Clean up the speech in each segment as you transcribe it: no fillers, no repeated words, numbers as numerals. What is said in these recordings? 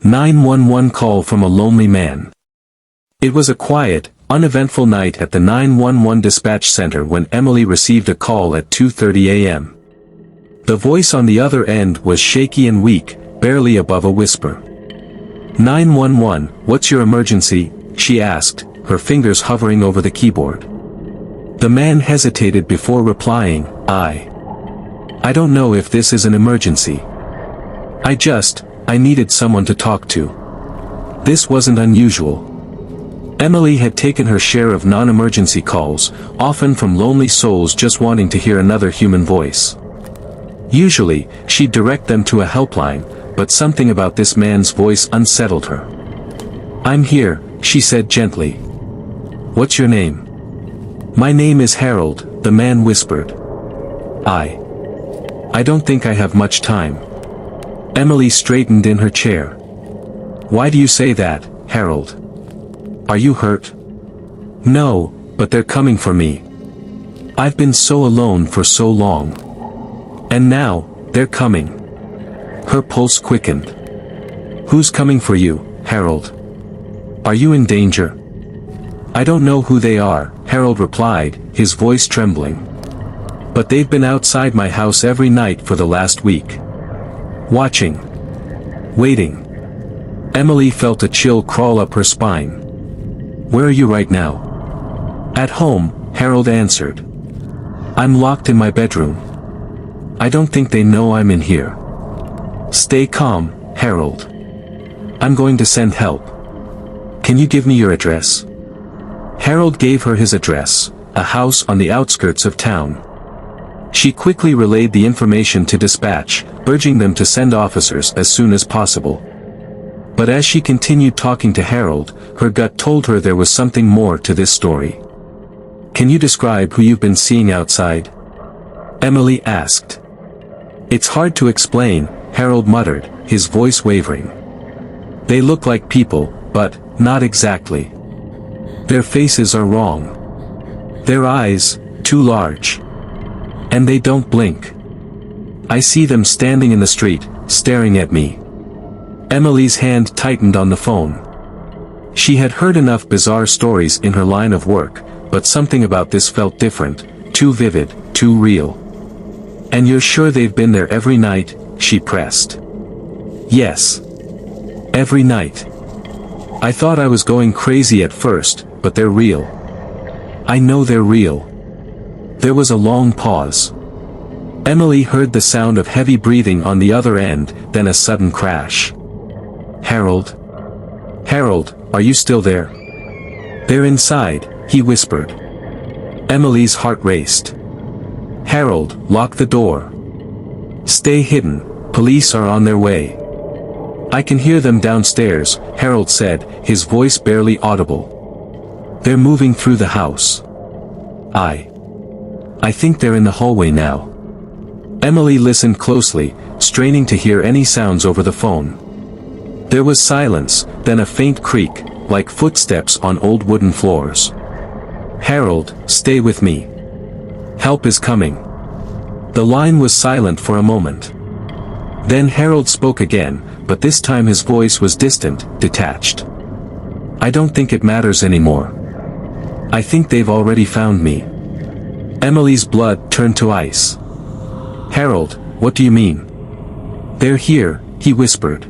911 call from a lonely man. It was a quiet, uneventful night at the 911 dispatch center when Emily received a call at 2:30 a.m. The voice on the other end was shaky and weak, barely above a whisper. 911, what's your emergency? She asked, her fingers hovering over the keyboard. The man hesitated before replying, I don't know if this is an emergency. I needed someone to talk to. This wasn't unusual. Emily had taken her share of non-emergency calls, often from lonely souls just wanting to hear another human voice. Usually, she'd direct them to a helpline, but something about this man's voice unsettled her. I'm here, she said gently. What's your name? My name is Harold, the man whispered. I don't think I have much time. Emily straightened in her chair. Why do you say that, Harold? Are you hurt? No, but they're coming for me. I've been so alone for so long. And now, they're coming. Her pulse quickened. Who's coming for you, Harold? Are you in danger? I don't know who they are, Harold replied, his voice trembling. But they've been outside my house every night for the last week. Watching. Waiting. Emily felt a chill crawl up her spine. Where are you right now? At home, Harold answered. I'm locked in my bedroom. I don't think they know I'm in here. Stay calm, Harold. I'm going to send help. Can you give me your address? Harold gave her his address, a house on the outskirts of town. She quickly relayed the information to dispatch, urging them to send officers as soon as possible. But as she continued talking to Harold, her gut told her there was something more to this story. Can you describe who you've been seeing outside? Emily asked. It's hard to explain, Harold muttered, his voice wavering. They look like people, but not exactly. Their faces are wrong. Their eyes, too large. And they don't blink. I see them standing in the street, staring at me. Emily's hand tightened on the phone. She had heard enough bizarre stories in her line of work, but something about this felt different, too vivid, too real. And you're sure they've been there every night? She pressed. Yes. Every night. I thought I was going crazy at first, but they're real. I know they're real. There was a long pause. Emily heard the sound of heavy breathing on the other end, then a sudden crash. Harold? Harold, are you still there? They're inside, he whispered. Emily's heart raced. Harold, lock the door. Stay hidden, police are on their way. I can hear them downstairs, Harold said, his voice barely audible. They're moving through the house. I think they're in the hallway now. Emily listened closely, straining to hear any sounds over the phone. There was silence, then a faint creak, like footsteps on old wooden floors. Harold, stay with me. Help is coming. The line was silent for a moment. Then Harold spoke again, but this time his voice was distant, detached. I don't think it matters anymore. I think they've already found me. Emily's blood turned to ice. Harold, what do you mean? They're here, he whispered.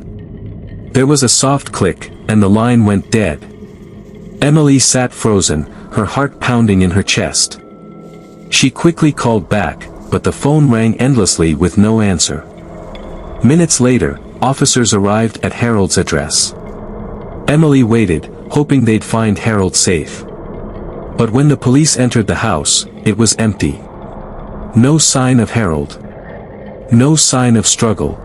There was a soft click, and the line went dead. Emily sat frozen, her heart pounding in her chest. She quickly called back, but the phone rang endlessly with no answer. Minutes later, officers arrived at Harold's address. Emily waited, hoping they'd find Harold safe. But when the police entered the house, it was empty. No sign of Harold. No sign of struggle.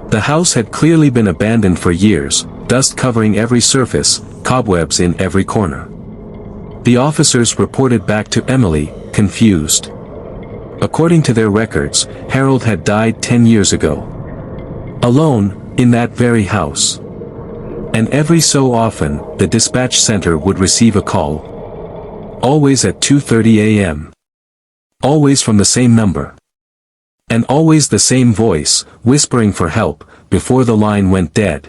The house had clearly been abandoned for years, dust covering every surface, cobwebs in every corner. The officers reported back to Emily, confused. According to their records, Harold had died 10 years ago. Alone, in that very house. And every so often, the dispatch center would receive a call. Always at 2:30 a.m. Always from the same number. And always the same voice, whispering for help, before the line went dead.